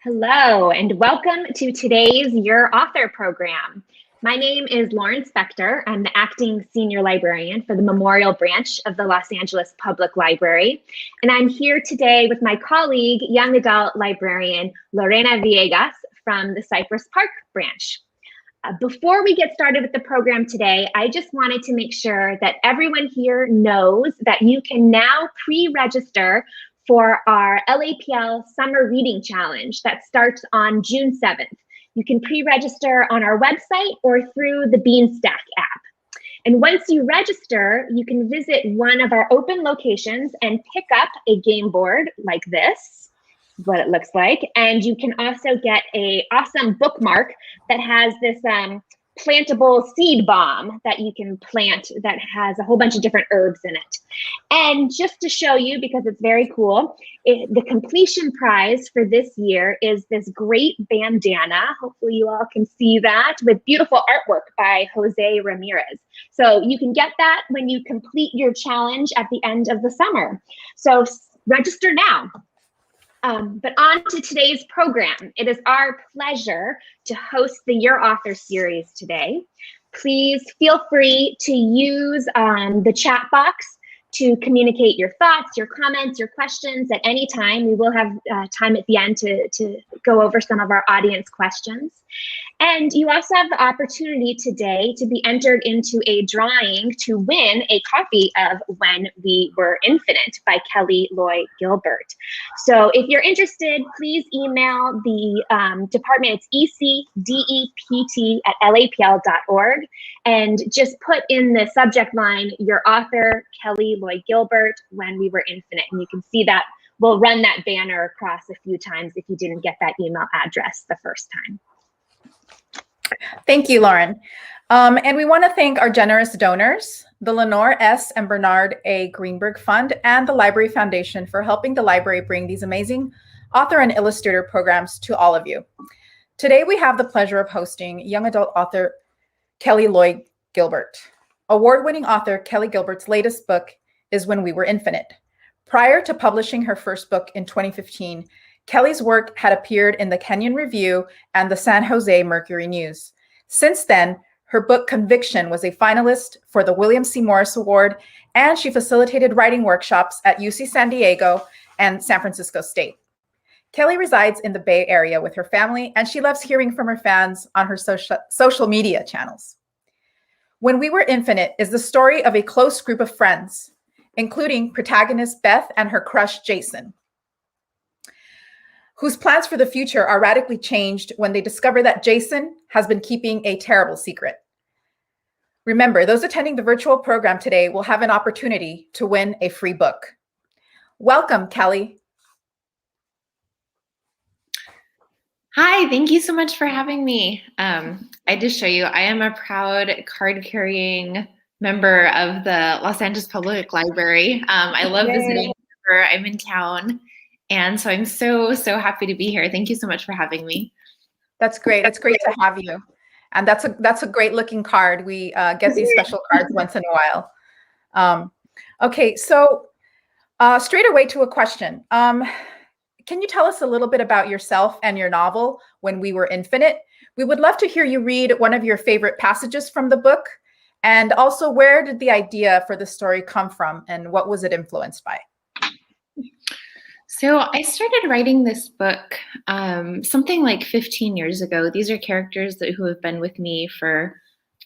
Hello, and welcome to today's Your Author program. My name is Lauren Spector. I'm the acting senior librarian for the Memorial Branch of the Los Angeles Public Library. And I'm here today with my colleague, young adult librarian Lorena Villegas from the Cypress Park branch. Before we get started with the program today, I just wanted to make sure that everyone here knows that you can now pre-register for our LAPL Summer Reading Challenge that starts on June 7th. You can pre-register on our website or through the Beanstack app. And once you register, you can visit one of our open locations and pick up a game board like this, what it looks like. And you can also get an awesome bookmark that has this plantable seed bomb that you can plant that has a whole bunch of different herbs in it. And just to show you, because it's very cool, the completion prize for this year is this great bandana. Hopefully you all can see that, with beautiful artwork by Jose Ramirez. So you can get that when you complete your challenge at the end of the summer. So register now. But on to today's program. It is our pleasure to host the Your Author series today. Please feel free to use the chat box to communicate your thoughts, your comments, your questions at any time. We will have time at the end to go over some of our audience questions. And you also have the opportunity today to be entered into a drawing to win a copy of When We Were Infinite by Kelly Loy Gilbert. So if you're interested, please email the department. It's ecdept@lapl.org, and just put in the subject line, your author, Kelly Loy Gilbert, When We Were Infinite. And you can see that we'll run that banner across a few times if you didn't get that email address the first time. Thank you, Lauren. And we want to thank our generous donors, the Lenore S. and Bernard A. Greenberg Fund and the Library Foundation, for helping the library bring these amazing author and illustrator programs to all of you. Today, we have the pleasure of hosting young adult author Kelly Loy Gilbert. Award-winning author Kelly Gilbert's latest book is When We Were Infinite. Prior to publishing her first book in 2015, Kelly's work had appeared in the Kenyon Review and the San Jose Mercury News. Since then, her book Conviction was a finalist for the William C. Morris Award, and she facilitated writing workshops at UC San Diego and San Francisco State. Kelly resides in the Bay Area with her family, and she loves hearing from her fans on her social media channels. When We Were Infinite is the story of a close group of friends, including protagonist Beth and her crush Jason, whose plans for the future are radically changed when they discover that Jason has been keeping a terrible secret. Remember, those attending the virtual program today will have an opportunity to win a free book. Welcome, Kelly. Hi, thank you so much for having me. I just show you, I am a proud card-carrying member of the Los Angeles Public Library. I love visiting whenever I'm in town. And so I'm so happy to be here. Thank you so much for having me. That's great. It's great to have you. And that's a great looking card. We get these special cards once in a while. Okay, so straight away to a question. Can you tell us a little bit about yourself and your novel, When We Were Infinite? We would love to hear you read one of your favorite passages from the book. And also, where did the idea for the story come from and what was it influenced by? So I started writing this book something like 15 years ago. These are characters who have been with me for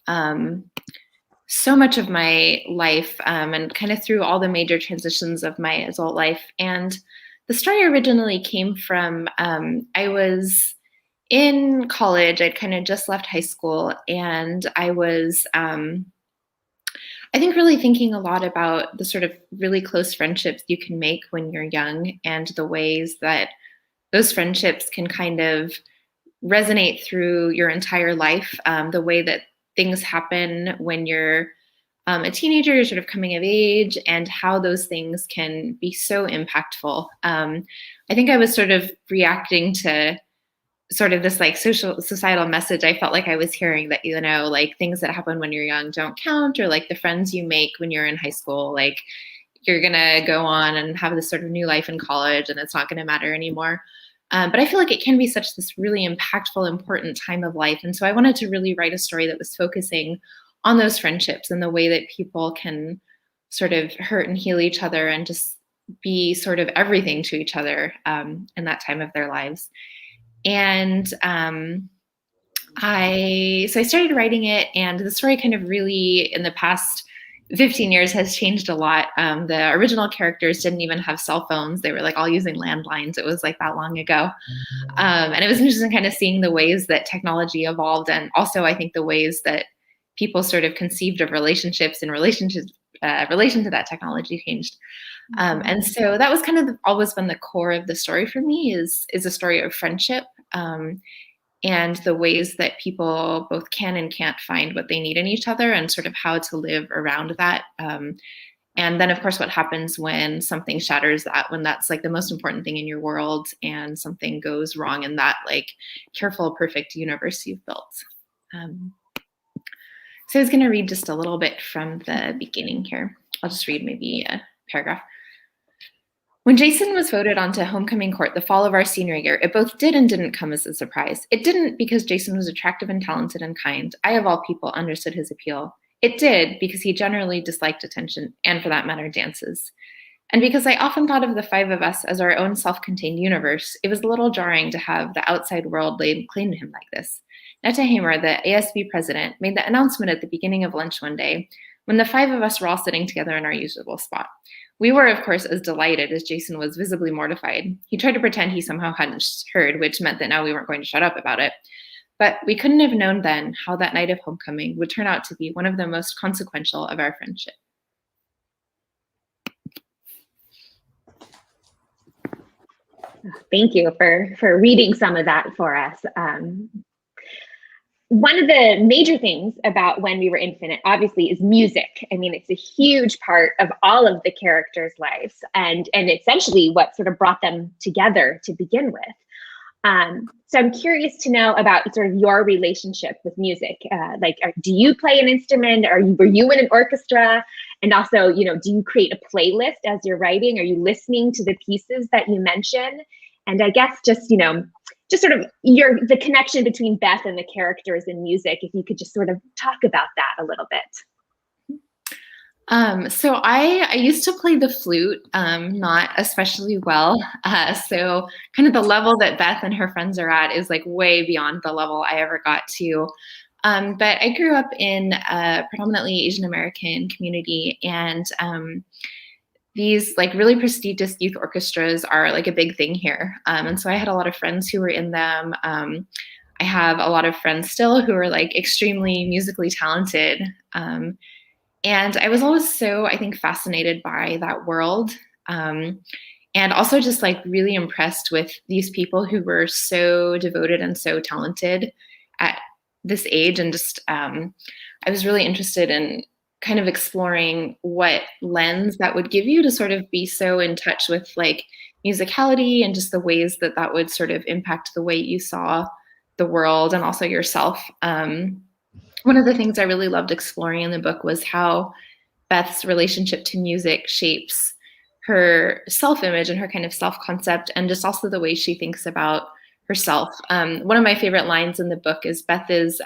so much of my life and kind of through all the major transitions of my adult life. And the story originally came from, I was in college. I'd kind of just left high school, and I was I think really thinking a lot about the sort of really close friendships you can make when you're young, and the ways that those friendships can kind of resonate through your entire life, the way that things happen when you're a teenager, you're sort of coming of age, and how those things can be so impactful. I think I was sort of reacting to sort of this like societal message I felt like I was hearing, that, you know, like things that happen when you're young don't count, or like the friends you make when you're in high school, like you're gonna go on and have this sort of new life in college and it's not gonna matter anymore. But I feel like it can be such this really impactful, important time of life. And so I wanted to really write a story that was focusing on those friendships and the way that people can sort of hurt and heal each other and just be sort of everything to each other in that time of their lives. And I started writing it, and the story kind of really in the past 15 years has changed a lot. The original characters didn't even have cell phones. They were like all using landlines. It was like that long ago. And it was interesting kind of seeing the ways that technology evolved, and also I think the ways that people sort of conceived of relationships in relation to that technology changed. And so that was kind of always been the core of the story for me, is a story of friendship, and the ways that people both can and can't find what they need in each other, and sort of how to live around that. And then, of course, what happens when something shatters that, when that's like the most important thing in your world and something goes wrong in that like careful, perfect universe you've built. So I was going to read just a little bit from the beginning here. I'll just read maybe a paragraph. When Jason was voted onto homecoming court the fall of our senior year, it both did and didn't come as a surprise. It didn't because Jason was attractive and talented and kind. I, of all people, understood his appeal. It did because he generally disliked attention, and for that matter, dances. And because I often thought of the five of us as our own self-contained universe, it was a little jarring to have the outside world lay claim to him like this. Netta Hamer, the ASB president, made the announcement at the beginning of lunch one day when the five of us were all sitting together in our usual spot. We were, of course, as delighted as Jason was visibly mortified. He tried to pretend he somehow hadn't heard, which meant that now we weren't going to shut up about it. But we couldn't have known then how that night of homecoming would turn out to be one of the most consequential of our friendship. Thank you for reading some of that for us. One of the major things about When We Were Infinite, obviously, is music. I mean, it's a huge part of all of the characters' lives, and essentially what sort of brought them together to begin with. So I'm curious to know about sort of your relationship with music. Do you play an instrument? Were you in an orchestra? And also, do you create a playlist as you're writing? Are you listening to the pieces that you mention? And I guess just sort of the connection between Beth and the characters in music, if you could just sort of talk about that a little bit. So I used to play the flute, not especially well. So kind of the level that Beth and her friends are at is like way beyond the level I ever got to. But I grew up in a predominantly Asian American community, and these like really prestigious youth orchestras are like a big thing here. And so I had a lot of friends who were in them. I have a lot of friends still who are like extremely musically talented. And I was always so, I think, fascinated by that world. And also just like really impressed with these people who were so devoted and so talented at this age. And just, I was really interested in kind of exploring what lens that would give you to sort of be so in touch with like musicality and just the ways that that would sort of impact the way you saw the world and also yourself. One of the things I really loved exploring in the book was how Beth's relationship to music shapes her self-image and her kind of self-concept, and just also the way she thinks about herself. One of my favorite lines in the book is Beth is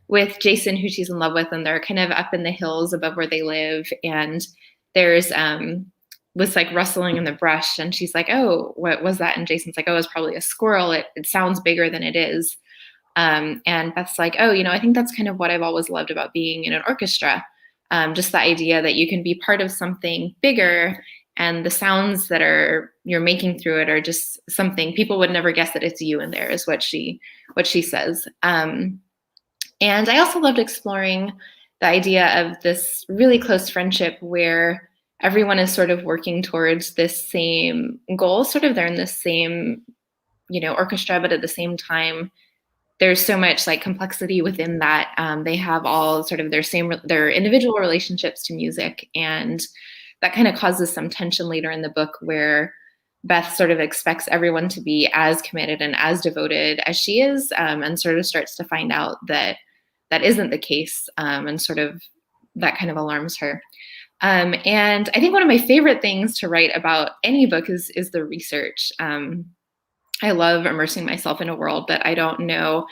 with Jason, who she's in love with, and they're kind of up in the hills above where they live, and there's this like rustling in the brush, and she's like, "Oh, what was that?" And Jason's like, "Oh, it's probably a squirrel. It sounds bigger than it is." And Beth's like, "Oh, I think that's kind of what I've always loved about being in an orchestra. Just the idea that you can be part of something bigger, and the sounds that you're making through it are just something people would never guess that it's you in there," is what she says. And I also loved exploring the idea of this really close friendship where everyone is sort of working towards this same goal. Sort of they're in this same, orchestra, but at the same time, there's so much like complexity within that. They have all sort of their individual relationships to music, and that kind of causes some tension later in the book where Beth sort of expects everyone to be as committed and as devoted as she is, and sort of starts to find out that that isn't the case, and sort of that kind of alarms her. And I think one of my favorite things to write about any book is the research. I love immersing myself in a world that I don't know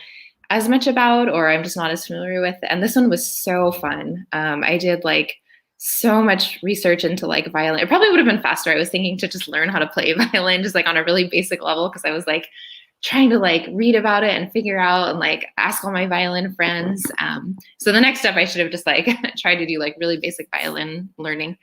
as much about or I'm just not as familiar with. And this one was so fun. I did like so much research into like violin. It probably would have been faster. I was thinking to just learn how to play violin just like on a really basic level because I was like trying to like read about it and figure out and like ask all my violin friends. So the next step I should have just like tried to do like really basic violin learning.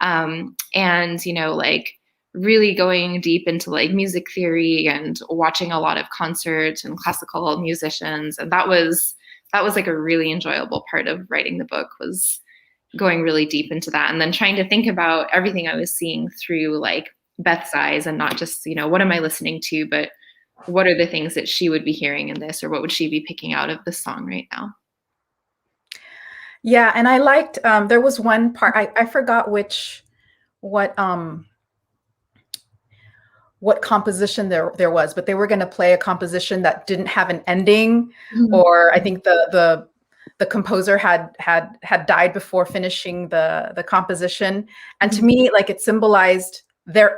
And, you know, like really going deep into like music theory and watching a lot of concerts and classical musicians. And that was like a really enjoyable part of writing the book, was going really deep into that. And then trying to think about everything I was seeing through like Beth's eyes, and not just, you know, what am I listening to, but what are the things that she would be hearing in this, or what would she be picking out of this song right now? Yeah, and I liked, there was one part, I forgot what composition there was, but they were going to play a composition that didn't have an ending, or I think the composer had died before finishing the composition. And to me, like, it symbolized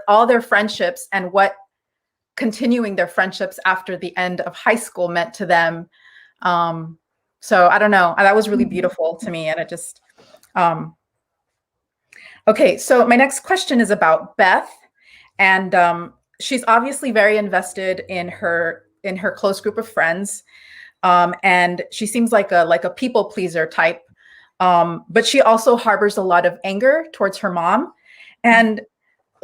all their friendships and what continuing their friendships after the end of high school meant to them. So I don't know, that was really beautiful to me. And it just, okay. So my next question is about Beth, and she's obviously very invested in her close group of friends. And she seems like a people pleaser type. But she also harbors a lot of anger towards her mom. And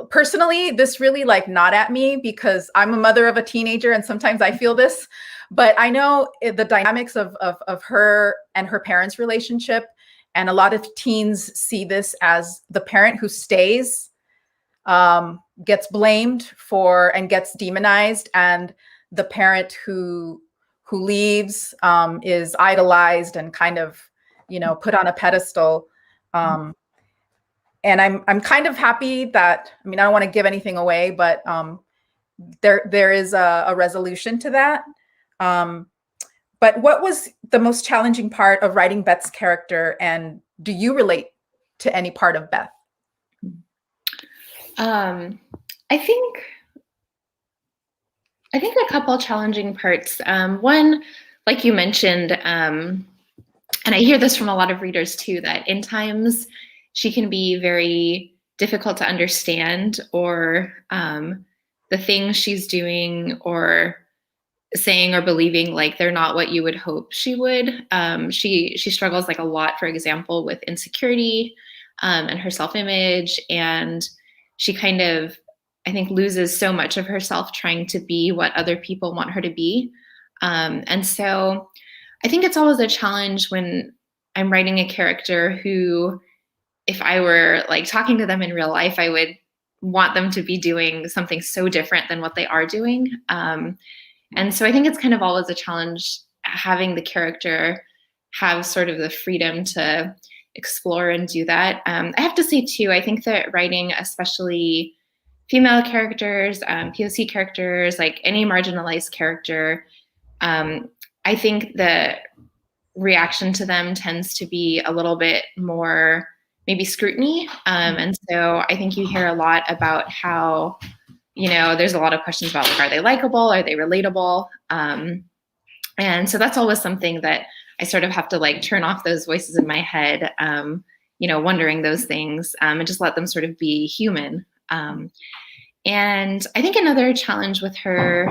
personally, this really like gnawed at me because I'm a mother of a teenager and sometimes I feel this, but I know the dynamics of her and her parents' relationship. And a lot of teens see this as the parent who stays gets blamed for and gets demonized, and the parent who leaves is idolized and kind of, you know, put on a pedestal. And I'm kind of happy that, I mean, I don't want to give anything away, but there is a resolution to that. But what was the most challenging part of writing Beth's character, and do you relate to any part of Beth? I think a couple challenging parts. One, like you mentioned, and I hear this from a lot of readers too, that in times she can be very difficult to understand, or the things she's doing or saying or believing, like they're not what you would hope she would. She struggles like a lot, for example, with insecurity and her self-image, and she kind of, I think, loses so much of herself trying to be what other people want her to be. And so I think it's always a challenge when I'm writing a character who, if I were like talking to them in real life, I would want them to be doing something so different than what they are doing. And so I think it's kind of always a challenge having the character have sort of the freedom to explore and do that. I have to say too, I think that writing, especially female characters, POC characters, like any marginalized character, I think the reaction to them tends to be a little bit more maybe scrutiny. And so I think you hear a lot about how, you know, there's a lot of questions about like, are they likable? Are they relatable? And so that's always something that I sort of have to like turn off those voices in my head, you know, wondering those things, and just let them sort of be human. And I think another challenge with her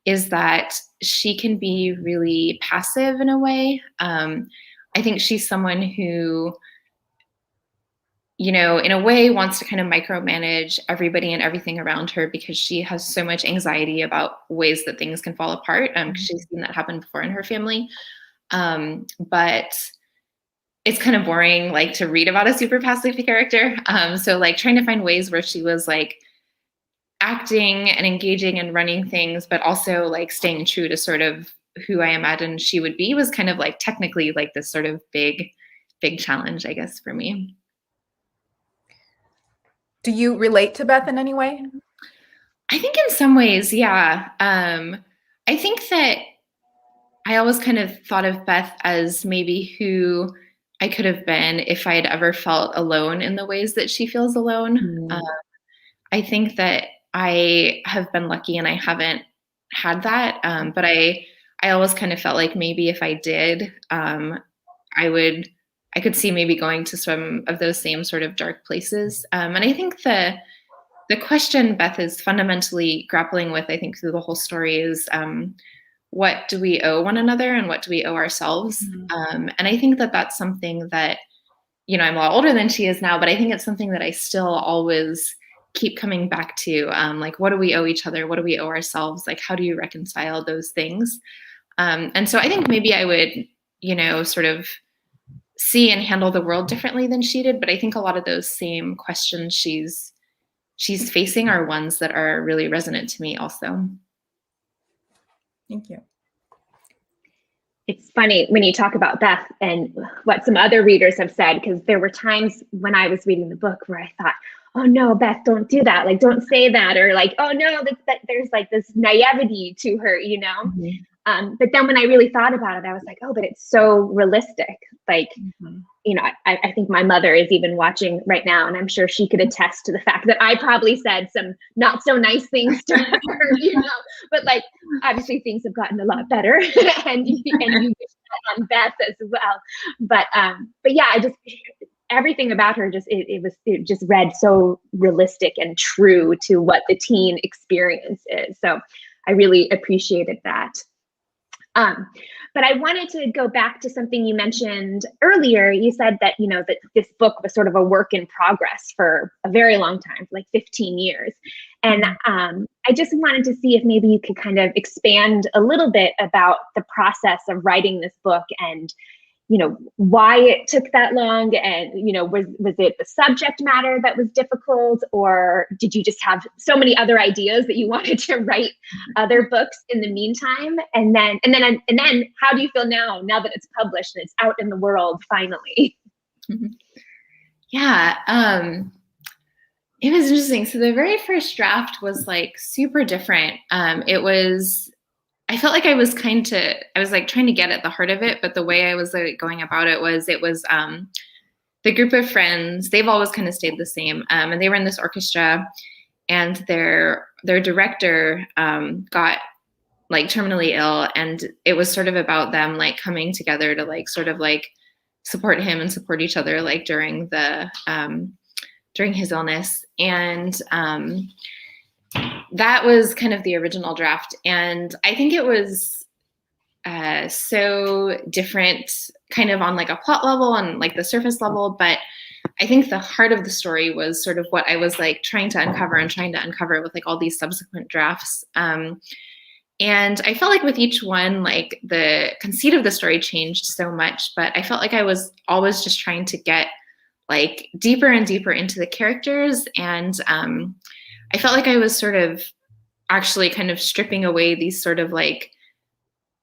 is that she can be really passive in a way. I think she's someone who, you know, in a way wants to kind of micromanage everybody and everything around her because she has so much anxiety about ways that things can fall apart. Because she's seen that happen before in her family. But it's kind of boring, like, to read about a super passive character. So like trying to find ways where she was like acting and engaging and running things, but also like staying true to sort of who I imagined she would be was kind of like technically like this sort of big challenge, I guess, for me. Do you relate to Beth in any way? I think in some ways, yeah. I think that I always kind of thought of Beth as maybe who I could have been if I had ever felt alone in the ways that she feels alone. I think that I have been lucky and I haven't had that. But I always kind of felt like maybe if I did, I could see maybe going to some of those same sort of dark places. And I think the question Beth is fundamentally grappling with, I think, through the whole story is, what do we owe one another and what do we owe ourselves? And I think that that's something that, I'm a lot older than she is now, but I think it's something that I still always keep coming back to. Like, what do we owe each other? What do we owe ourselves? Like, how do you reconcile those things? And so I think maybe I would, sort of see and handle the world differently than she did. But I think a lot of those same questions she's facing are ones that are really resonant to me also. Thank you. It's funny when you talk about Beth and what some other readers have said, because there were times when I was reading the book where I thought, oh no, Beth, don't do that. Like, don't say that. Or like, oh no, that there's like this naivety to her, But then when I really thought about it, I was like, oh, but it's so realistic. Like, I think my mother is even watching right now, and I'm sure she could attest to the fact that I probably said some not so nice things to her, but like, obviously things have gotten a lot better and you wish that on Beth as well. But yeah, everything about her it just read so realistic and true to what the teen experience is. So I really appreciated that. But I wanted to go back to something you mentioned earlier. You said that, that this book was sort of a work in progress for a very long time, like 15 years. And I just wanted to see if maybe you could kind of expand a little bit about the process of writing this book and, why it took that long, and, was it the subject matter that was difficult, or did you just have so many other ideas that you wanted to write other books in the meantime? And then how do you feel now that it's published and it's out in the world finally? Yeah. It was interesting. So the very first draft was like super different. I felt like I was like trying to get at the heart of it, but the way I was like going about it was the group of friends, they've always kind of stayed the same. And they were in this orchestra, and their director got like terminally ill, and it was sort of about them like coming together to like sort of like support him and support each other like during his illness. And that was kind of the original draft. And I think it was so different kind of on like a plot level and like the surface level. But I think the heart of the story was sort of what I was like trying to uncover with like all these subsequent drafts. And I felt like with each one, like the conceit of the story changed so much, but I felt like I was always just trying to get like deeper and deeper into the characters. And I felt like I was sort of actually kind of stripping away these sort of like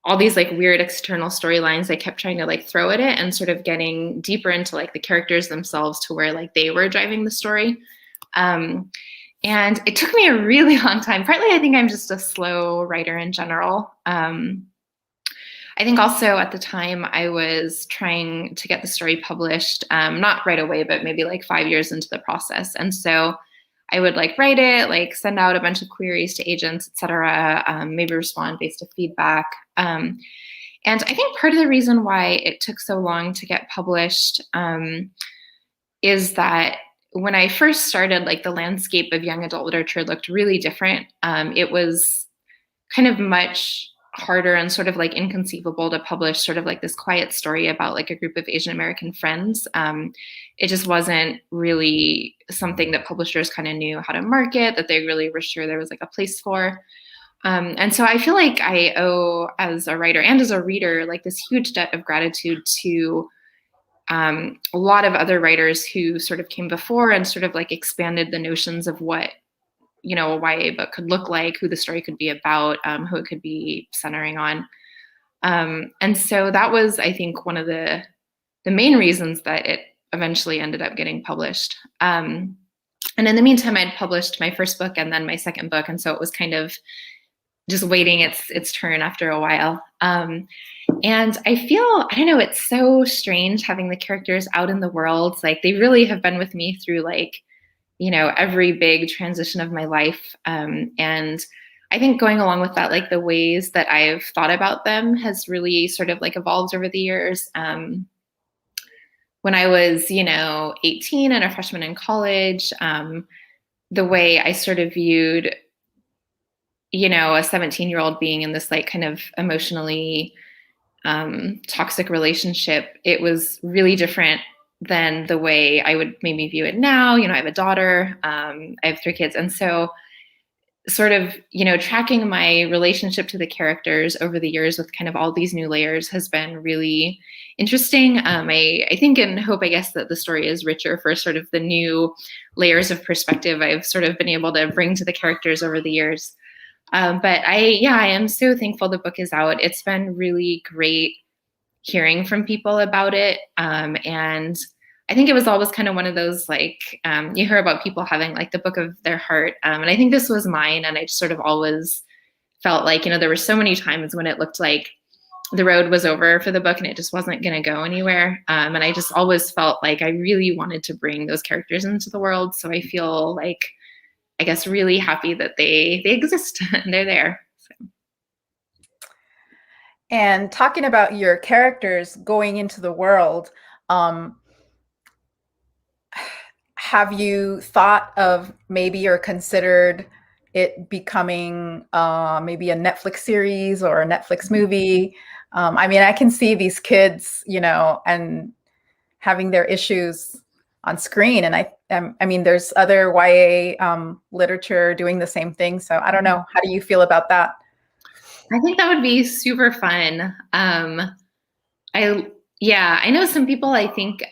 all these like weird external storylines I kept trying to like throw at it, and sort of getting deeper into like the characters themselves to where like they were driving the story. And it took me a really long time. Partly, I think I'm just a slow writer in general. I think also at the time I was trying to get the story published, not right away, but maybe like 5 years into the process. And so I would like write it, like send out a bunch of queries to agents, et cetera, maybe respond based on feedback. And I think part of the reason why it took so long to get published is that when I first started, like the landscape of young adult literature looked really different. It was kind of much harder and sort of like inconceivable to publish sort of like this quiet story about like a group of Asian American friends. It just wasn't really something that publishers kind of knew how to market, that they really were sure there was like a place for. And so I feel like I owe, as a writer and as a reader, like this huge debt of gratitude to a lot of other writers who sort of came before and sort of like expanded the notions of what a YA book could look like, who the story could be about, who it could be centering on. And so that was, I think, one of the main reasons that it eventually ended up getting published. And in the meantime, I'd published my first book and then my second book. And so it was kind of just waiting its turn after a while. And I feel, I don't know, it's so strange having the characters out in the world. Like they really have been with me through like every big transition of my life. And I think going along with that, like the ways that I've thought about them has really sort of like evolved over the years. When I was, 18 and a freshman in college, the way I sort of viewed, a 17-year-old being in this like kind of emotionally toxic relationship, it was really different than the way I would maybe view it now. I have a daughter, I have 3 kids. And so sort of, tracking my relationship to the characters over the years with kind of all these new layers has been really interesting. I think and hope, I guess, that the story is richer for sort of the new layers of perspective I've sort of been able to bring to the characters over the years. But I am so thankful the book is out. It's been really great hearing from people about it. And I think it was always kind of one of those, like, you hear about people having like the book of their heart. And I think this was mine. And I just sort of always felt like, there were so many times when it looked like the road was over for the book and it just wasn't going to go anywhere. And I just always felt like I really wanted to bring those characters into the world. So I feel like, I guess, really happy that they exist and they're there. So. And talking about your characters going into the world, have you thought of maybe or considered it becoming maybe a Netflix series or a Netflix movie? I mean, I can see these kids, and having their issues on screen. And I mean, there's other YA literature doing the same thing. So I don't know. How do you feel about that? I think that would be super fun. I know some people, I think,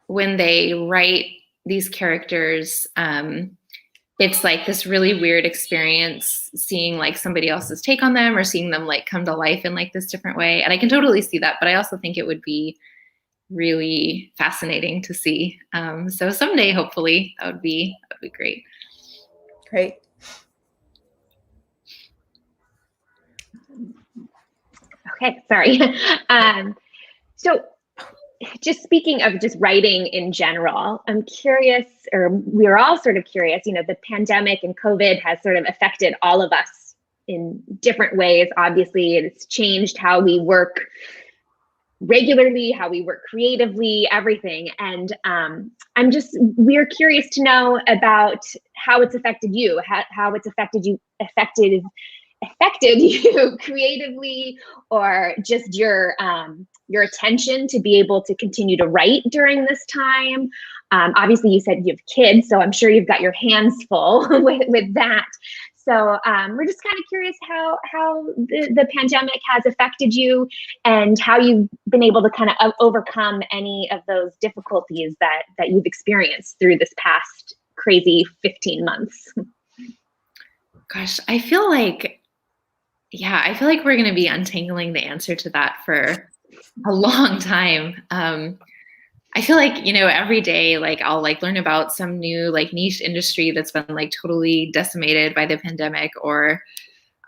when they write these characters, it's like this really weird experience seeing like somebody else's take on them or seeing them like come to life in like this different way. And I can totally see that, but I also think it would be really fascinating to see. So someday, hopefully, that would be great. Great. Okay, sorry. So just speaking of just writing in general, I'm curious, or we're all sort of curious, the pandemic and COVID has sort of affected all of us in different ways. Obviously, it's changed how we work regularly, how we work creatively, everything. And we're curious to know about how it's affected you, how it's affected you creatively, or just your attention to be able to continue to write during this time. Obviously, you said you have kids, so I'm sure you've got your hands full with that. So we're just kind of curious how the pandemic has affected you and how you've been able to kind of overcome any of those difficulties that you've experienced through this past crazy 15 months. Gosh, I feel like we're going to be untangling the answer to that for a long time. I feel like, every day, like I'll like learn about some new like niche industry that's been like totally decimated by the pandemic, or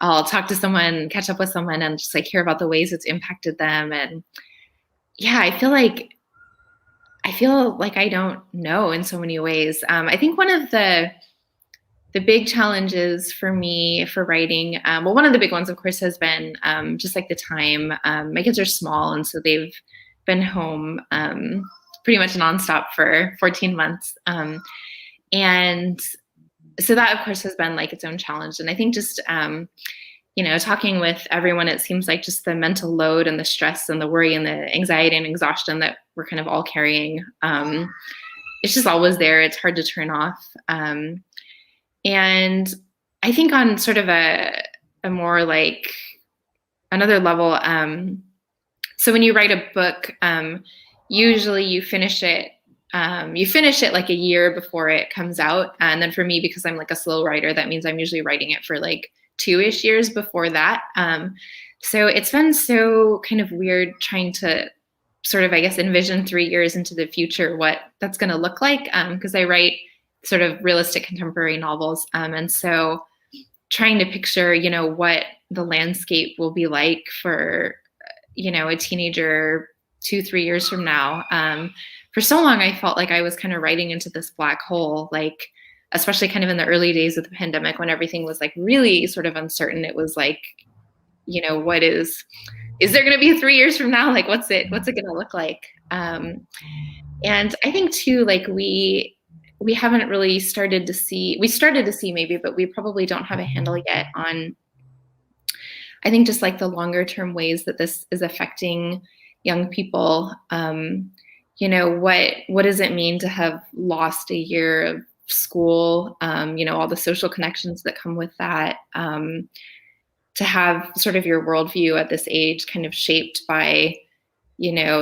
I'll talk to someone, catch up with someone and just like hear about the ways it's impacted them. And I feel like I don't know in so many ways. I think one of the big challenges for me for writing, one of the big ones, of course, has been just like the time. My kids are small, and so they've been home pretty much nonstop for 14 months. And so that, of course, has been like its own challenge. And I think just, talking with everyone, it seems like just the mental load and the stress and the worry and the anxiety and exhaustion that we're kind of all carrying, it's just always there. It's hard to turn off. And I think on sort of a more like another level, so when you write a book, usually you finish it like a year before it comes out. And then for me, because I'm like a slow writer, that means I'm usually writing it for like 2-ish years before that. So it's been so kind of weird trying to sort of, I guess, envision 3 years into the future, what that's going to look like. Because I write sort of realistic contemporary novels. And so trying to picture, what the landscape will be like for, a teenager 2-3 years from now. For so long, I felt like I was kind of writing into this black hole, like, especially kind of in the early days of the pandemic when everything was like really sort of uncertain. It was like, what is there going to be 3 years from now? Like, what's it going to look like? And I think too, like we haven't really started to see maybe, but we probably don't have a handle yet on, I think, just like the longer term ways that this is affecting young people. What does it mean to have lost a year of school? All the social connections that come with that. To have sort of your worldview at this age kind of shaped by,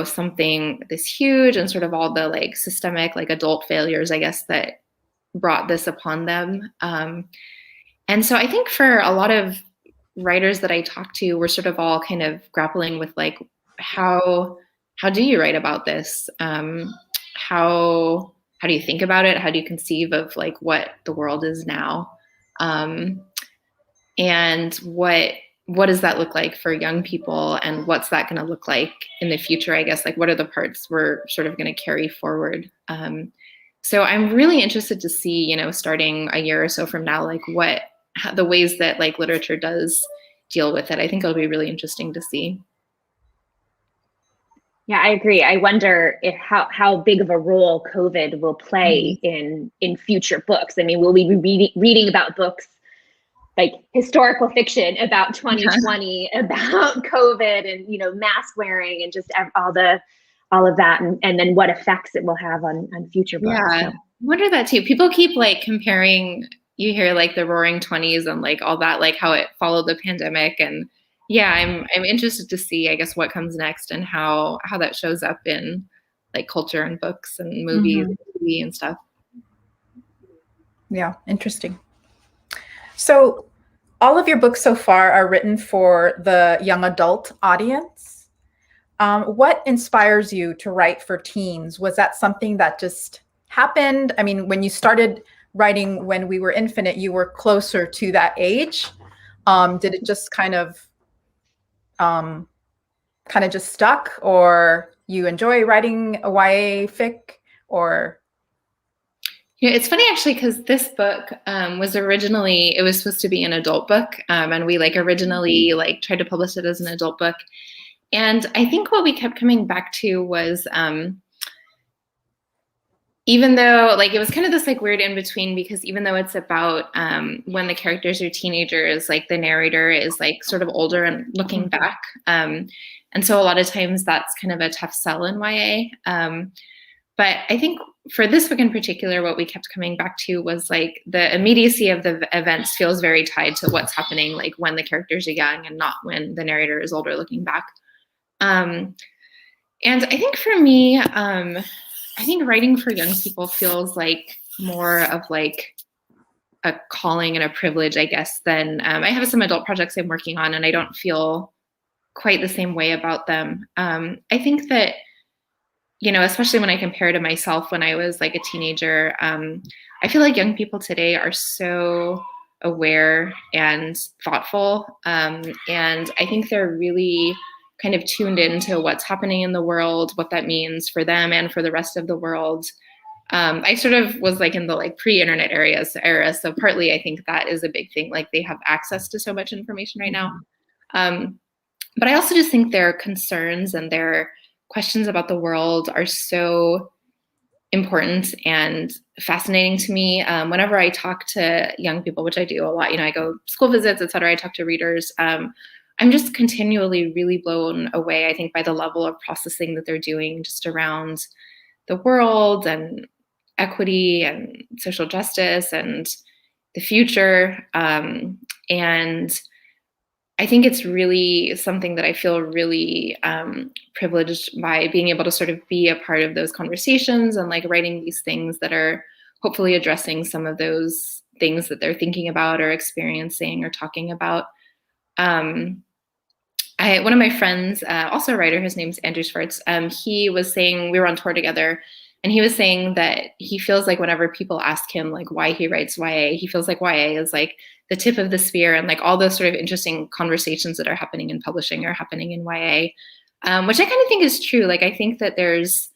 something this huge, and sort of all the like systemic, like adult failures, I guess, that brought this upon them. And so I think for a lot of writers that I talk to, we're sort of all kind of grappling with like, how do you write about this? How do you think about it? How do you conceive of like what the world is now? And what does that look like for young people? And what's that going to look like in the future? I guess, like, what are the parts we're sort of going to carry forward? So I'm really interested to see, starting a year or so from now, like the ways that like literature does deal with it. I think it'll be really interesting to see. Yeah, I agree. I wonder if how big of a role COVID will play in future books. I mean, will we be reading about books like historical fiction about 2020, about COVID and, mask wearing and just all of that. And then what effects it will have on future books. Yeah, so. I wonder that too. People keep like comparing, you hear like the Roaring 20s and like all that, like how it followed the pandemic. And yeah, I'm interested to see, I guess, what comes next and how that shows up in like culture and books and movies and TV and stuff. Yeah, interesting. So all of your books so far are written for the young adult audience. What inspires you to write for teens? Was that something that just happened? I mean, when you started writing when we were infinite, you were closer to that age. Did it just kind of just stuck, or you enjoy writing a YA fic, or? It's funny actually, because this book was supposed to be an adult book, and we like originally like tried to publish it as an adult book. And I think what we kept coming back to was even though like it was kind of this like weird in between, because even though it's about when the characters are teenagers, like the narrator is like sort of older and looking back. And so a lot of times that's kind of a tough sell in YA. But I think for this book in particular, what we kept coming back to was like the immediacy of the events feels very tied to what's happening like when the characters are young and not when the narrator is older looking back. And I think for me, I think writing for young people feels like more of like a calling and a privilege, I guess, than I have some adult projects I'm working on and I don't feel quite the same way about them. I think that, especially when I compare to myself when I was like a teenager, I feel like young people today are so aware and thoughtful. And I think they're really kind of tuned into what's happening in the world, what that means for them and for the rest of the world. I sort of was like in the like pre-internet era. So partly I think that is a big thing. Like they have access to so much information right now. But I also just think their concerns and their questions about the world are so important and fascinating to me. Whenever I talk to young people, which I do a lot, I go school visits, et cetera, I talk to readers. I'm just continually really blown away, I think, by the level of processing that they're doing just around the world and equity and social justice and the future. And I think it's really something that I feel really privileged by being able to sort of be a part of those conversations and like writing these things that are hopefully addressing some of those things that they're thinking about or experiencing or talking about. One of my friends, also a writer, his name's Andrew Schwartz, he was saying, we were on tour together, and he was saying that he feels like whenever people ask him like why he writes YA, he feels like YA is like the tip of the spear, and like all those sort of interesting conversations that are happening in publishing are happening in YA. which I kind of think is true. Like, I think that there's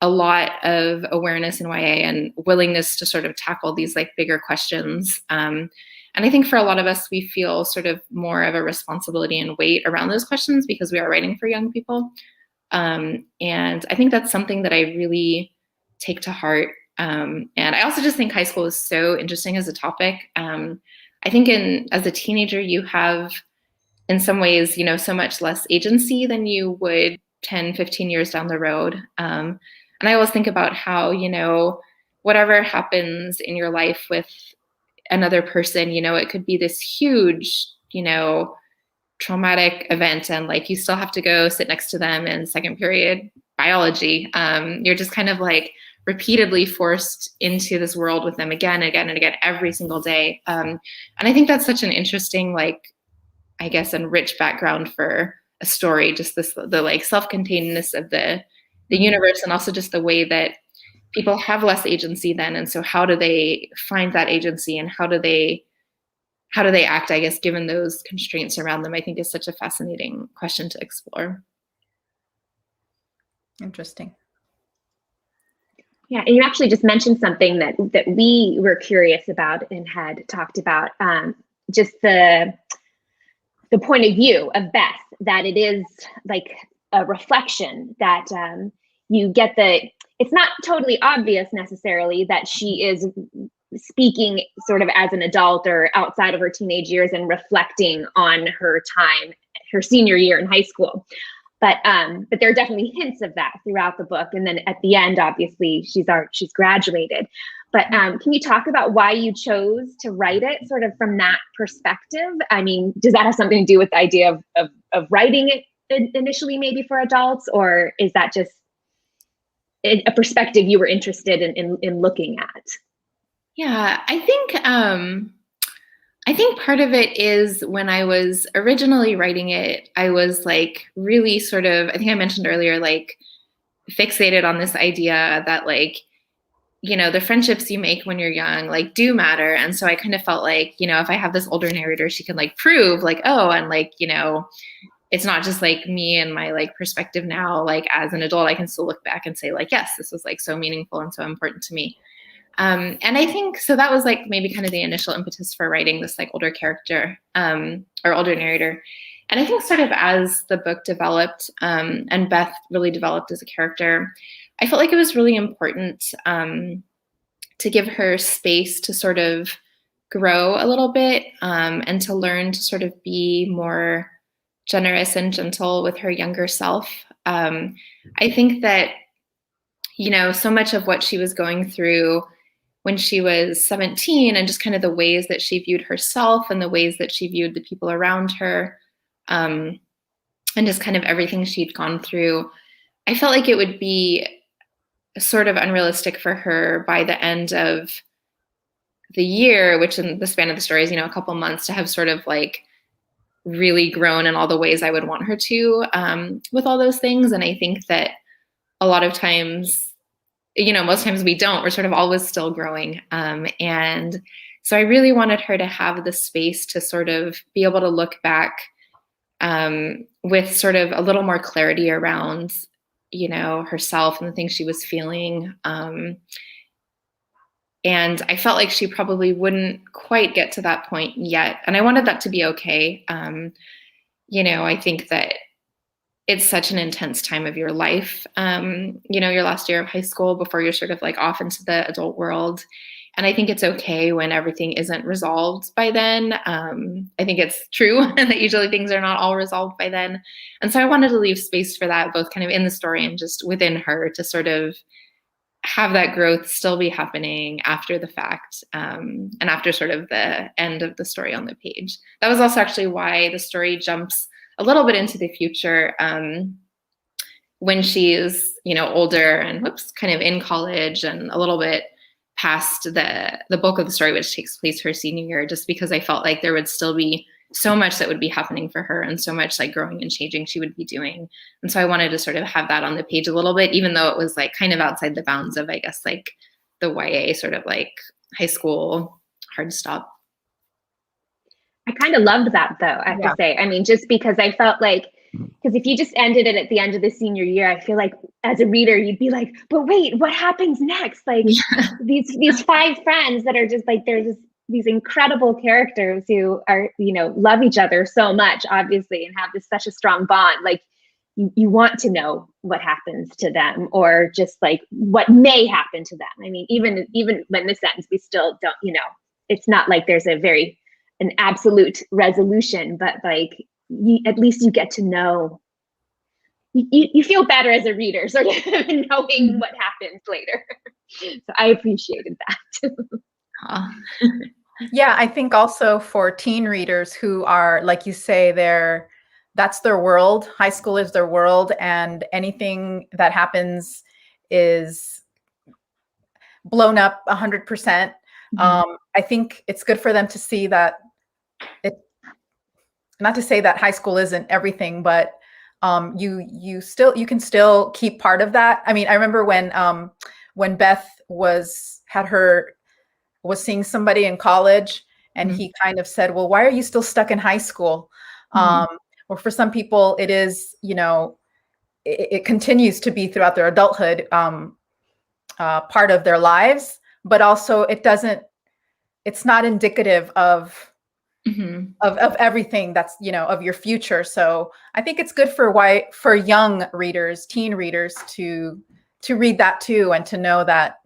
a lot of awareness in YA and willingness to sort of tackle these like bigger questions. And I think for a lot of us, we feel sort of more of a responsibility and weight around those questions because we are writing for young people. And I think that's something that I really take to heart. And I also just think high school is so interesting as a topic. I think as a teenager, you have, in some ways, so much less agency than you would 10, 15 years down the road. And I always think about how, whatever happens in your life with another person, it could be this huge, traumatic event, and like you still have to go sit next to them in second period biology. You're just kind of like repeatedly forced into this world with them again and again and again every single day. And I think that's such an interesting, like, I guess, and rich background for a story, just the like self-containedness of the universe, and also just the way that people have less agency then. And so how do they find that agency, and how do they act, I guess, given those constraints around them, I think is such a fascinating question to explore. Interesting. Yeah, and you actually just mentioned something that we were curious about and had talked about, just the point of view of Beth, that it is like a reflection that you get it's not totally obvious necessarily that she is speaking sort of as an adult or outside of her teenage years and reflecting on her time, her senior year in high school. But there are definitely hints of that throughout the book. And then at the end, obviously, she's graduated. But can you talk about why you chose to write it sort of from that perspective? I mean, does that have something to do with the idea of writing it initially maybe for adults, or is that just a perspective you were interested in looking at? Yeah, I think part of it is when I was originally writing it, I was like really sort of, I think I mentioned earlier, like fixated on this idea that like, the friendships you make when you're young, like do matter. And so I kind of felt like, if I have this older narrator, she can like prove like, oh, and like, it's not just like me and my like perspective now, like as an adult, I can still look back and say like, yes, this was like so meaningful and so important to me. And I think, so that was like maybe kind of the initial impetus for writing this like older character, or older narrator. And I think sort of as the book developed, and Beth really developed as a character, I felt like it was really important to give her space to sort of grow a little bit, and to learn to sort of be more generous and gentle with her younger self. I think that, so much of what she was going through when she was 17, and just kind of the ways that she viewed herself and the ways that she viewed the people around her, and just kind of everything she'd gone through, I felt like it would be sort of unrealistic for her by the end of the year, which in the span of the story is, a couple months, to have sort of like really grown in all the ways I would want her to, with all those things. And I think that a lot of times, most times we don't, we're sort of always still growing. And so I really wanted her to have the space to sort of be able to look back, with sort of a little more clarity around, herself and the things she was feeling. And I felt like she probably wouldn't quite get to that point yet. And I wanted that to be okay. I think that it's such an intense time of your life, your last year of high school before you're sort of like off into the adult world. And I think it's okay when everything isn't resolved by then. I think it's true that usually things are not all resolved by then. And so I wanted to leave space for that, both kind of in the story and just within her, to sort of have that growth still be happening after the fact, and after sort of the end of the story on the page. That was also actually why the story jumps a little bit into the future, when she's, older and kind of in college, and a little bit past the bulk of the story, which takes place her senior year, just because I felt like there would still be so much that would be happening for her, and so much like growing and changing she would be doing. And so I wanted to sort of have that on the page a little bit, even though it was like kind of outside the bounds of, I guess, like the YA sort of like high school hard stop. I kind of loved that though, I have to say. I mean, just because I felt like Because if you just ended it at the end of the senior year, I feel like as a reader, you'd be like, but wait, what happens next? Like Yeah. these five friends that are just like, they're just these incredible characters who are, love each other so much, obviously, and have this such a strong bond. Like you want to know what happens to them, or just like what may happen to them. I mean, even when this ends, we still don't, it's not like there's an absolute resolution, but like at least you get to know. You feel better as a reader, sort of knowing what happens later. So I appreciated that. Aw. Yeah, I think also for teen readers who are, like you say, that's their world. High school is their world, and anything that happens is blown up 100%. I think it's good for them to see that not to say that high school isn't everything, but you can still keep part of that. I mean, I remember when Beth was seeing somebody in college, and he kind of said, well, why are you still stuck in high school? Or for some people, it is, it continues to be throughout their adulthood, part of their lives, but also it's not indicative of everything that's, of your future. So I think it's good for young readers, teen readers to read that too, and to know that,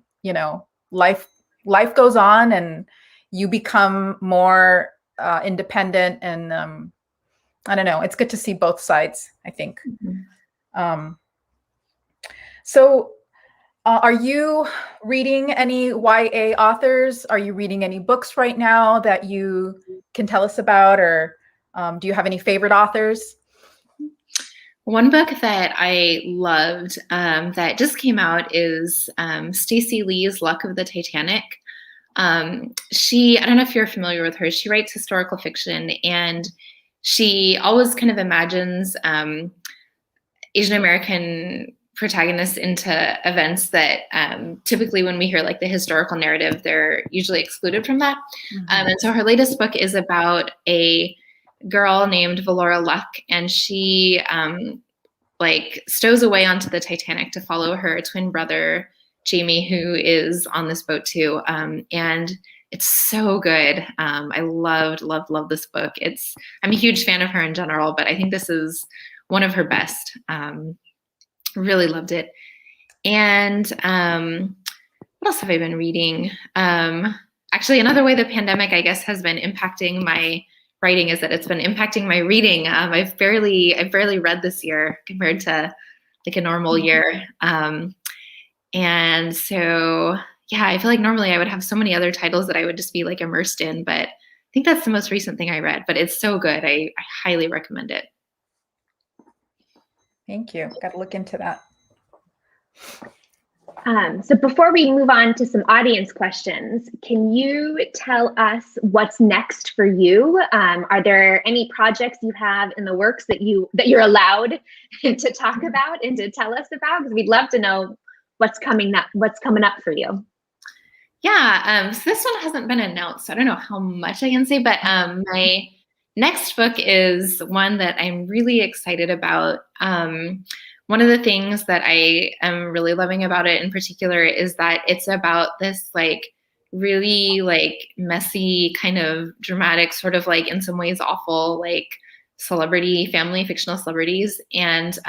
life goes on, and you become more independent, and I don't know, it's good to see both sides, I think. So are you reading any YA authors? Are you reading any books right now that you can tell us about, or do you have any favorite authors? One book that I loved that just came out is Stacey Lee's Luck of the Titanic. I don't know if you're familiar with her. She writes historical fiction, and she always kind of imagines Asian American protagonists into events that typically when we hear like the historical narrative, they're usually excluded from that. And so her latest book is about a girl named Valora Luck, and she like stows away onto the Titanic to follow her twin brother Jamie, who is on this boat too. And it's so good. I loved this book. I'm a huge fan of her in general, but I think this is one of her best. Really loved it. And what else have I been reading? Actually, another way the pandemic, I guess, has been impacting my writing is that it's been impacting my reading. I've barely read this year compared to like a normal year. And so, yeah, I feel like normally I would have so many other titles that I would just be like immersed in, but I think that's the most recent thing I read, but it's so good. I highly recommend it. Thank you. Got to look into that. So before we move on to some audience questions, can you tell us what's next for you? Are there any projects you have in the works that you're allowed to talk about and to tell us about? Because we'd love to know what's coming up for you. Yeah, so this one hasn't been announced, so I don't know how much I can say, but my next book is one that I'm really excited about. One of the things that I am really loving about it in particular is that it's about this like really like messy, kind of dramatic, sort of like in some ways awful, like fictional celebrities. And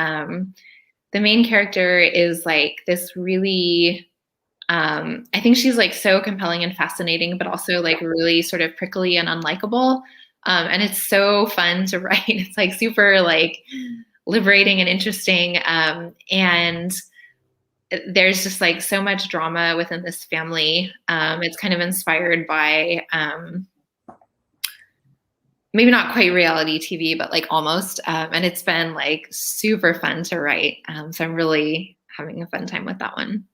the main character is like this really, I think she's like so compelling and fascinating, but also like really sort of prickly and unlikable. And it's so fun to write. It's like super like liberating and interesting. And there's just like so much drama within this family. It's kind of inspired by maybe not quite reality TV, but like almost. And it's been like super fun to write. So I'm really having a fun time with that one.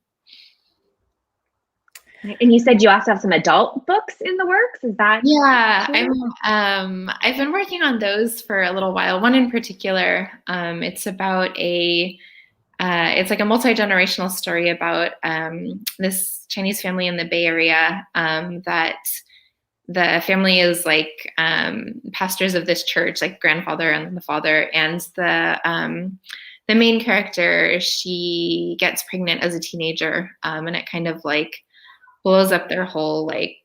And you said you also have some adult books in the works. Is that? Yeah, I've been working on those for a little while. One in particular, it's about it's like a multi-generational story about this Chinese family in the Bay Area that the family is like pastors of this church, like grandfather and the father, and the main character, she gets pregnant as a teenager, and it kind of like blows up their whole like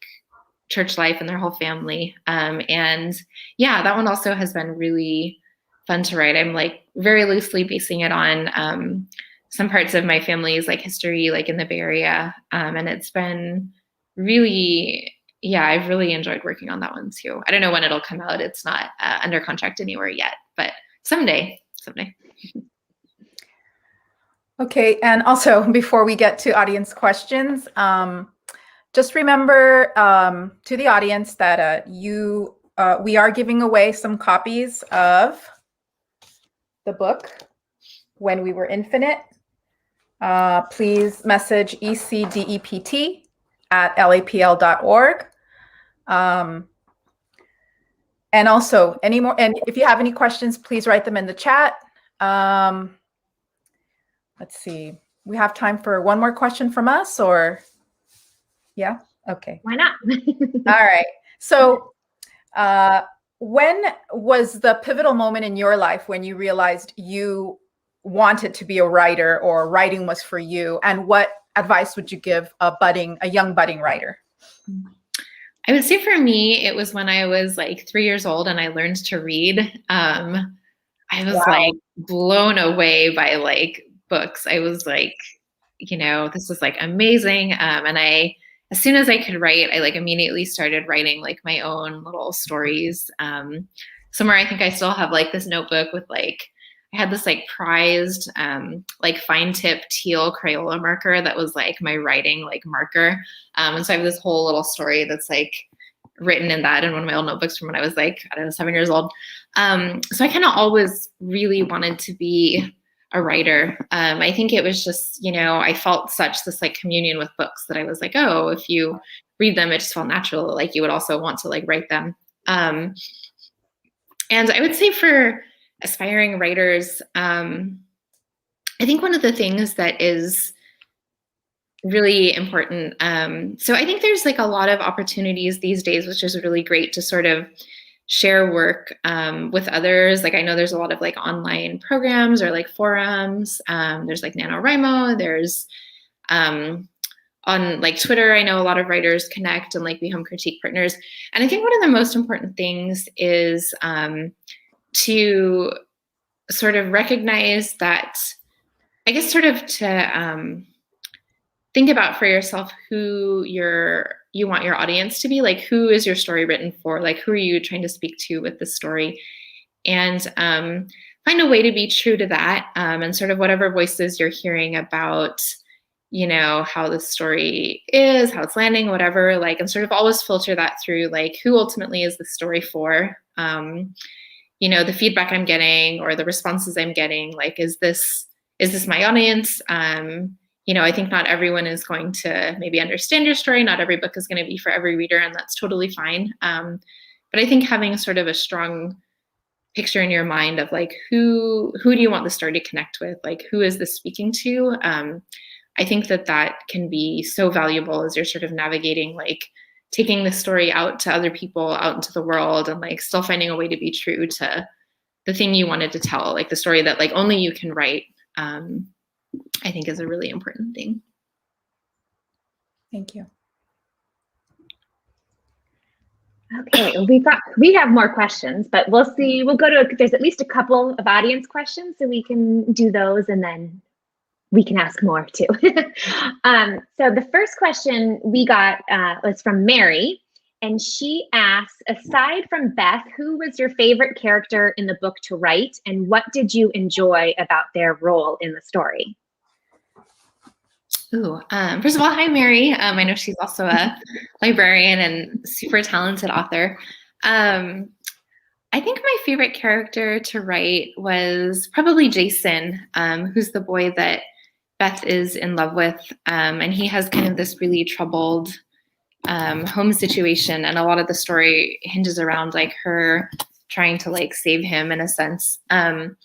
church life and their whole family. And yeah, that one also has been really fun to write. I'm like very loosely basing it on some parts of my family's like history, like in the Bay Area. And it's been really, yeah, I've really enjoyed working on that one too. I don't know when it'll come out. It's not under contract anywhere yet, but someday. Okay, and also before we get to audience questions, just remember to the audience that we are giving away some copies of the book, When We Were Infinite. Please message ecdept@lapl.org. And also, and if you have any questions, please write them in the chat. Let's see. We have time for one more question from us, or yeah? Okay. Why not? All right. So when was the pivotal moment in your life when you realized you wanted to be a writer, or writing was for you? And what advice would you give a young budding writer? I would say for me, it was when I was like 3 years old and I learned to read. I was like blown away by like books. I was like, this is like amazing. And as soon as I could write, I like immediately started writing like my own little stories. Somewhere I think I still have like this notebook with like, I had this like prized like fine tip teal Crayola marker that was like my writing like marker. And so I have this whole little story that's like written in that in one of my old notebooks from when I was like, I don't know, 7 years old. So I kind of always really wanted to be a writer. I think it was just, I felt such this like communion with books that I was like, oh, if you read them, it just felt natural. Like you would also want to like write them. And I would say for aspiring writers, I think one of the things that is really important. So I think there's like a lot of opportunities these days, which is really great to sort of share work with others. Like I know there's a lot of like online programs or like forums. There's like NaNoWriMo. There's on like Twitter, I know a lot of writers connect and like become critique partners. And I think one of the most important things is to sort of recognize that, I guess sort of to think about for yourself who you want your audience to be, like who is your story written for, like who are you trying to speak to with the story, and find a way to be true to that, and sort of whatever voices you're hearing about, how the story is, how it's landing, whatever, like, and sort of always filter that through like who ultimately is the story for, the feedback I'm getting or the responses I'm getting, like is this my audience? I think not everyone is going to maybe understand your story. Not every book is going to be for every reader, and that's totally fine. But I think having sort of a strong picture in your mind of like, who do you want the story to connect with? Like, who is this speaking to? I think that can be so valuable as you're sort of navigating, like taking the story out to other people, out into the world, and like still finding a way to be true to the thing you wanted to tell, like the story that like only you can write. I think is a really important thing. Thank you. Okay, we have more questions, but we'll see. We'll go to, there's at least a couple of audience questions, so we can do those and then we can ask more too. So the first question we got was from Mary, and she asks, aside from Beth, who was your favorite character in the book to write, and what did you enjoy about their role in the story? Ooh, first of all, hi, Mary. I know she's also a librarian and super talented author. I think my favorite character to write was probably Jason, who's the boy that Beth is in love with. And he has kind of this really troubled home situation. And a lot of the story hinges around like her trying to like save him in a sense. And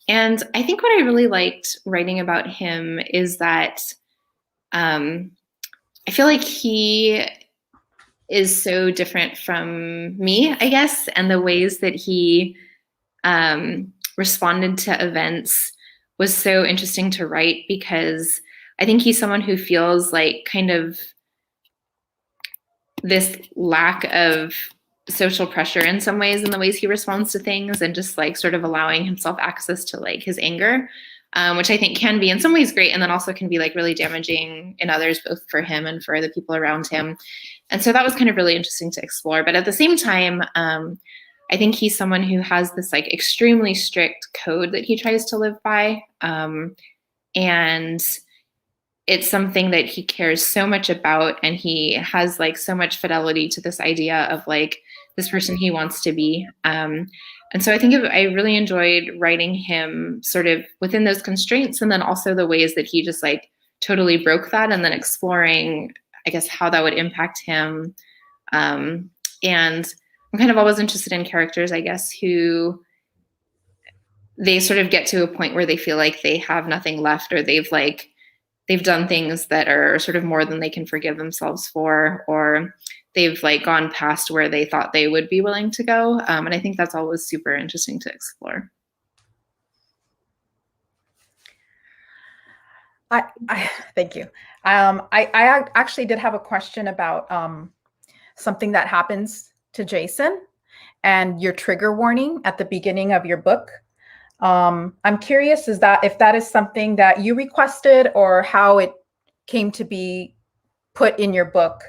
I think what I really liked writing about him is that I feel like he is so different from me, I guess, and the ways that he responded to events was so interesting to write, because I think he's someone who feels like kind of this lack of social pressure in some ways, in the ways he responds to things, and just like sort of allowing himself access to like his anger, which I think can be in some ways great, and then also can be like really damaging in others, both for him and for the people around him. And so that was kind of really interesting to explore. But at the same time, I think he's someone who has this like extremely strict code that he tries to live by. And it's something that he cares so much about, and he has like so much fidelity to this idea of like this person he wants to be. And so I think I really enjoyed writing him sort of within those constraints, and then also the ways that he just like totally broke that, and then exploring, I guess, how that would impact him. And I'm kind of always interested in characters, I guess, who they sort of get to a point where they feel like they have nothing left, or they've done things that are sort of more than they can forgive themselves for, or they've like gone past where they thought they would be willing to go. And I think that's always super interesting to explore. Thank you. I actually did have a question about something that happens to Jason and your trigger warning at the beginning of your book. I'm curious, if that is something that you requested, or how it came to be put in your book.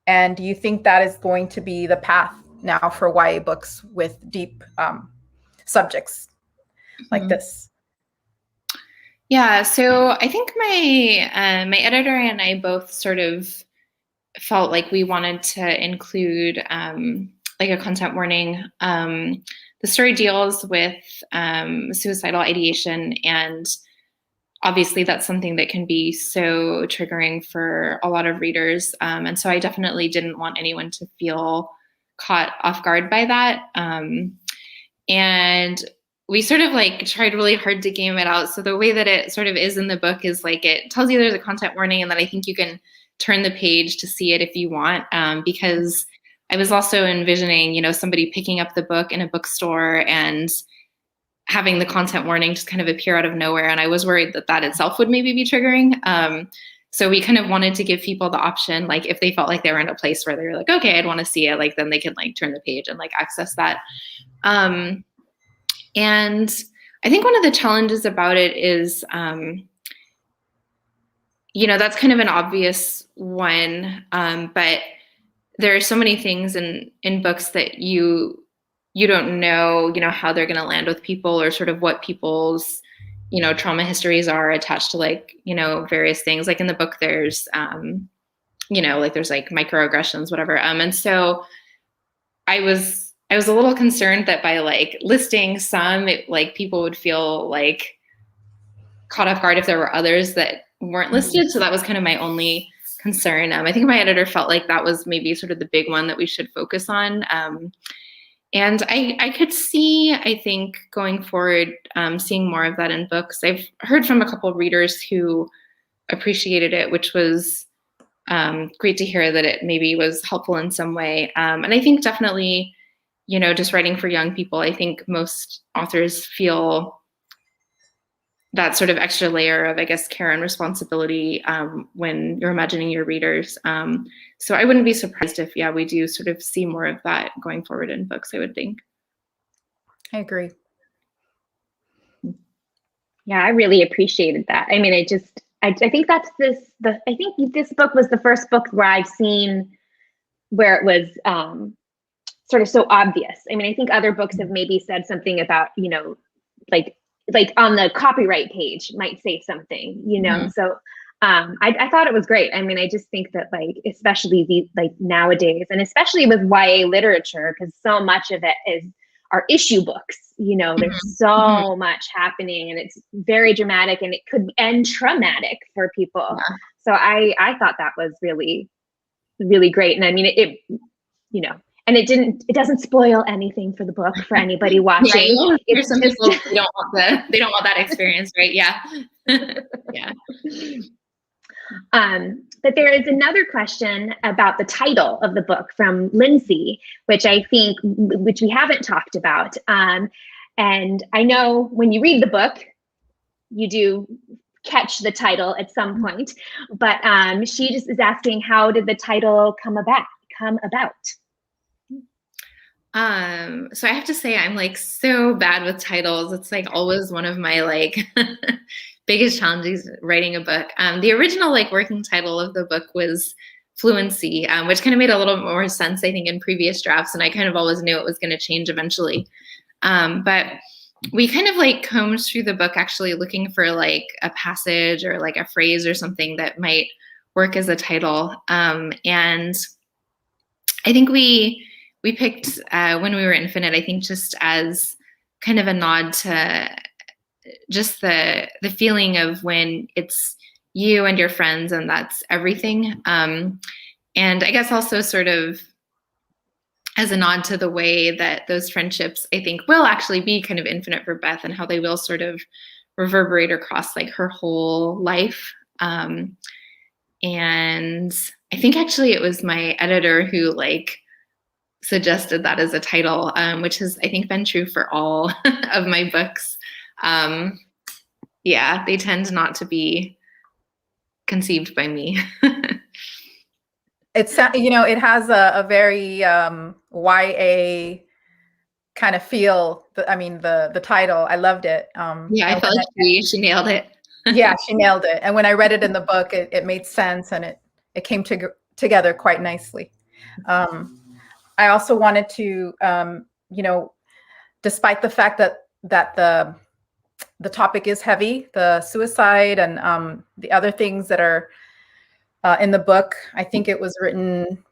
And do you think that is going to be the path now for YA books with deep subjects like this? Yeah, so I think my my editor and I both sort of felt like we wanted to include like a content warning. The story deals with suicidal ideation, and obviously that's something that can be so triggering for a lot of readers. And so I definitely didn't want anyone to feel caught off guard by that. And we sort of like tried really hard to game it out. So the way that it sort of is in the book is like, it tells you there's a content warning, and then I think you can turn the page to see it if you want, because I was also envisioning, somebody picking up the book in a bookstore and having the content warning just kind of appear out of nowhere. And I was worried that that itself would maybe be triggering. So we kind of wanted to give people the option, like if they felt like they were in a place where they were like, okay, I'd want to see it, like then they could like turn the page and like access that. And I think one of the challenges about it is, that's kind of an obvious one, but there are so many things in books that you don't know, how they're going to land with people, or sort of what people's, trauma histories are attached to like, various things. Like in the book, there's, like there's like microaggressions, whatever. And so I was a little concerned that by like listing some, like people would feel like caught off guard if there were others that weren't listed. So that was kind of my only concern. I think my editor felt like that was maybe sort of the big one that we should focus on. And I could see, I think, going forward, seeing more of that in books. I've heard from a couple of readers who appreciated it, which was great to hear that it maybe was helpful in some way. And I think definitely, just writing for young people, I think most authors feel that sort of extra layer of, I guess, care and responsibility when you're imagining your readers. So I wouldn't be surprised if, we do sort of see more of that going forward in books, I would think. I agree. Yeah, I really appreciated that. I mean, I think I think this book was the first book where I've seen where it was sort of so obvious. I mean, I think other books have maybe said something about, like on the copyright page might say something, Mm-hmm. So I thought it was great. I mean, I just think that like, especially nowadays, and especially with YA literature, because so much of it are issue books, there's so much happening, and it's very dramatic, and it could end traumatic for people. Yeah. So I thought that was really, really great. And I mean, it and it doesn't spoil anything for the book for anybody watching. Yeah, there's some people they don't want that experience, right? Yeah. Yeah. But there is another question about the title of the book from Lindsay, which we haven't talked about. And I know when you read the book, you do catch the title at some point, but she just is asking, how did the title come about? So I have to say, I'm like so bad with titles. It's like always one of my like biggest challenges writing a book. The original like working title of the book was Fluency, which kind of made a little more sense, I think, in previous drafts. And I kind of always knew it was going to change eventually. But we kind of like combed through the book actually looking for like a passage or like a phrase or something that might work as a title. And I think we picked When We Were Infinite, I think just as kind of a nod to just the feeling of when it's you and your friends and that's everything. And I guess also sort of as a nod to the way that those friendships, I think, will actually be kind of infinite for Beth and how they will sort of reverberate across like her whole life. And I think actually it was my editor who like suggested that as a title, which has, I think, been true for all of my books. Yeah, they tend not to be conceived by me. It's, you know, it has a very YA kind of feel. I mean, the title, I loved it. Yeah, I felt like she nailed it. Yeah, she nailed it. And when I read it in the book, it made sense and it came together quite nicely. I also wanted to, you know, despite the fact that the topic is heavy, the suicide and the other things that are in the book, I think it was written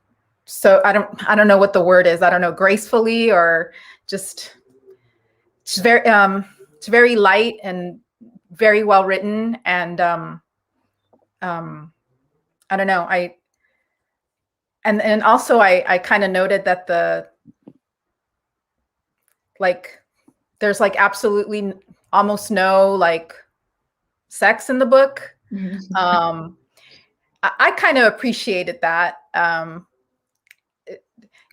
so I don't know what the word is. I don't know, gracefully or just it's very light and very well written. And I don't know. And also I kind of noted that there's like absolutely almost no like sex in the book. Mm-hmm. I kind of appreciated that.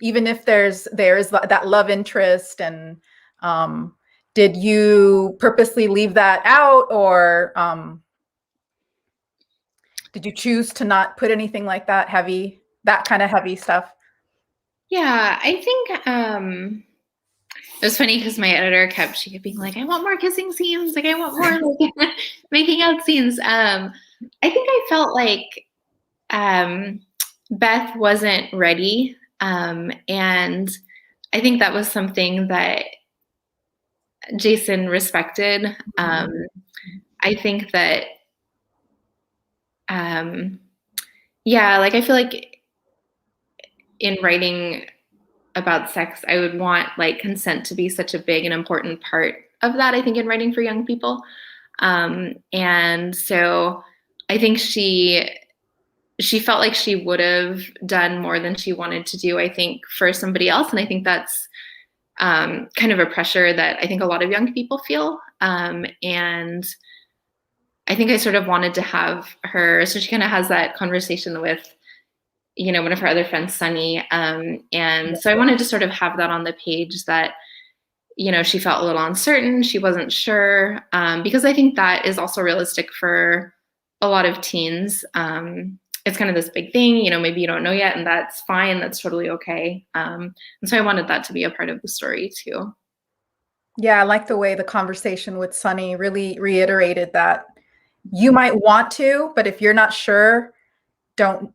Even if there is that love interest, and did you purposely leave that out, or did you choose to not put anything like that kind of heavy stuff? Yeah, I think it was funny because my editor she kept being like, I want more kissing scenes. Like, I want more like, making out scenes. I think I felt like Beth wasn't ready. And I think that was something that Jason respected. I think that, yeah, like I feel like in writing about sex, I would want like consent to be such a big and important part of that, I think, in writing for young people. And so I think she felt like she would have done more than she wanted to do, I think, for somebody else. And I think that's kind of a pressure that I think a lot of young people feel. And I think I sort of wanted to have her, so she kind of has that conversation with, you know, one of her other friends, Sunny. And so I wanted to sort of have that on the page that, you know, she felt a little uncertain. She wasn't sure, because I think that is also realistic for a lot of teens. It's kind of this big thing, you know, maybe you don't know yet, and that's fine. That's totally okay. And so I wanted that to be a part of the story too. Yeah, I like the way the conversation with Sunny really reiterated that you might want to, but if you're not sure, don't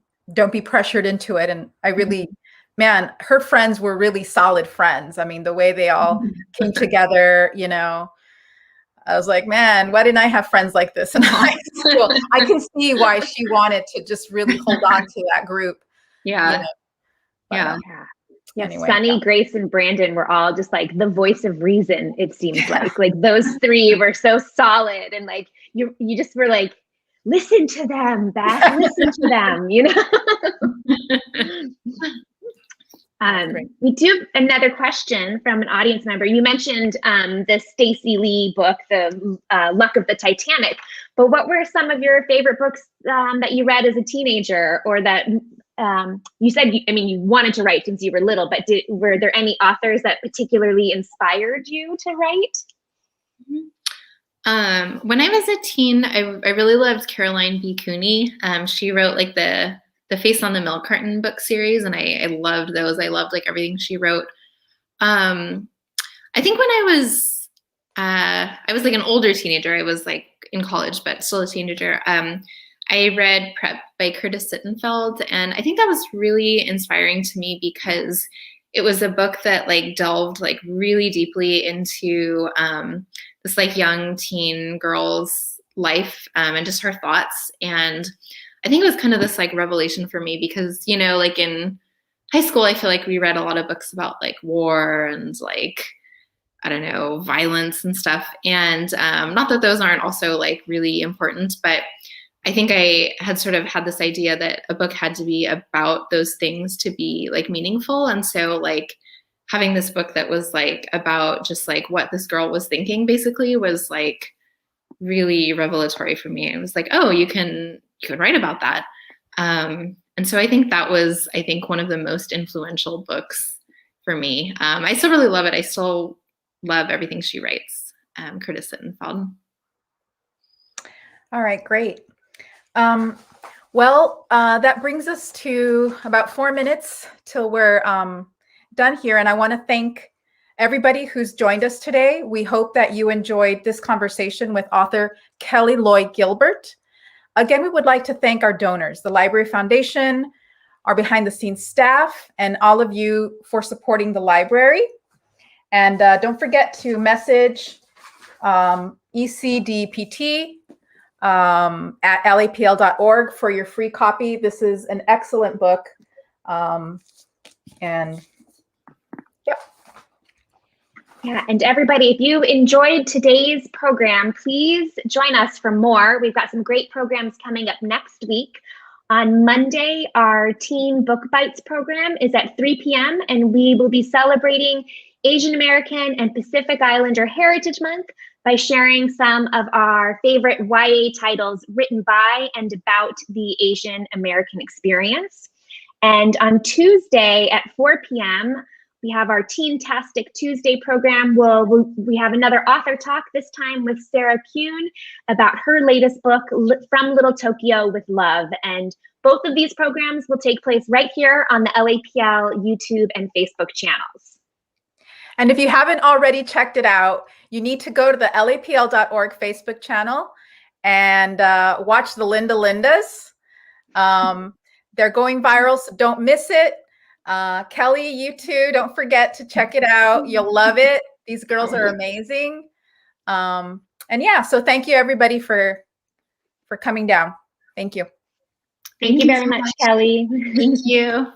be pressured into it. And I really, man, her friends were really solid friends. I mean, the way they all came together, you know, I was like, man, why didn't I have friends like this in high school? I can see why she wanted to just really hold on to that group. Yeah. You know? But, yeah. Anyway, Sunny, Grace, and Brandon were all just like the voice of reason, it seems like those three were so solid. And like, you just were like, listen to them, Beth, listen to them, you know? We do have another question from an audience member. You mentioned the Stacey Lee book, The Luck of the Titanic, but what were some of your favorite books that you read as a teenager, or that you said, you wanted to write since you were little, but were there any authors that particularly inspired you to write? When I was a teen, I really loved Caroline B. Cooney. She wrote like the Face on the Milk Carton book series, and I loved those. I loved like everything she wrote. I think when I was like an older teenager. I was like in college, but still a teenager. I read Prep by Curtis Sittenfeld, and I think that was really inspiring to me because it was a book that like delved like really deeply into this like young teen girl's life and just her thoughts. And I think it was kind of this like revelation for me because, you know, like in high school, I feel like we read a lot of books about like war and like, I don't know, violence and stuff. And not that those aren't also like really important, but I think I had sort of had this idea that a book had to be about those things to be like meaningful. And so like having this book that was like about just like what this girl was thinking basically was like really revelatory for me. It was like, oh, you can write about that. And so I think that was, one of the most influential books for me. I still really love it. I still love everything she writes, Curtis Sittenfeld. All right, great. That brings us to about 4 minutes till we're done here. And I want to thank everybody who's joined us today. We hope that you enjoyed this conversation with author Kelly Lloyd Gilbert. Again, we would like to thank our donors, the Library Foundation, our behind-the-scenes staff, and all of you for supporting the library. And don't forget to message ECDPT at lapl.org for your free copy. This is an excellent book. Yeah, and everybody, if you enjoyed today's program, please join us for more. We've got some great programs coming up next week. On Monday, our Teen Book Bites program is at 3 p.m. and we will be celebrating Asian American and Pacific Islander Heritage Month by sharing some of our favorite YA titles written by and about the Asian American experience. And on Tuesday at 4 p.m., we have our Teen-tastic Tuesday program. We have another author talk, this time with Sarah Kuhn, about her latest book, From Little Tokyo with Love. And both of these programs will take place right here on the LAPL YouTube and Facebook channels. And if you haven't already checked it out, you need to go to the lapl.org Facebook channel and watch the Linda Lindas. They're going viral, so don't miss it. Kelly, you too, don't forget to check it out. You'll love it. These girls are amazing. And yeah, so thank you everybody for coming down. Thank you. Thank you very much, Kelly. Thank you.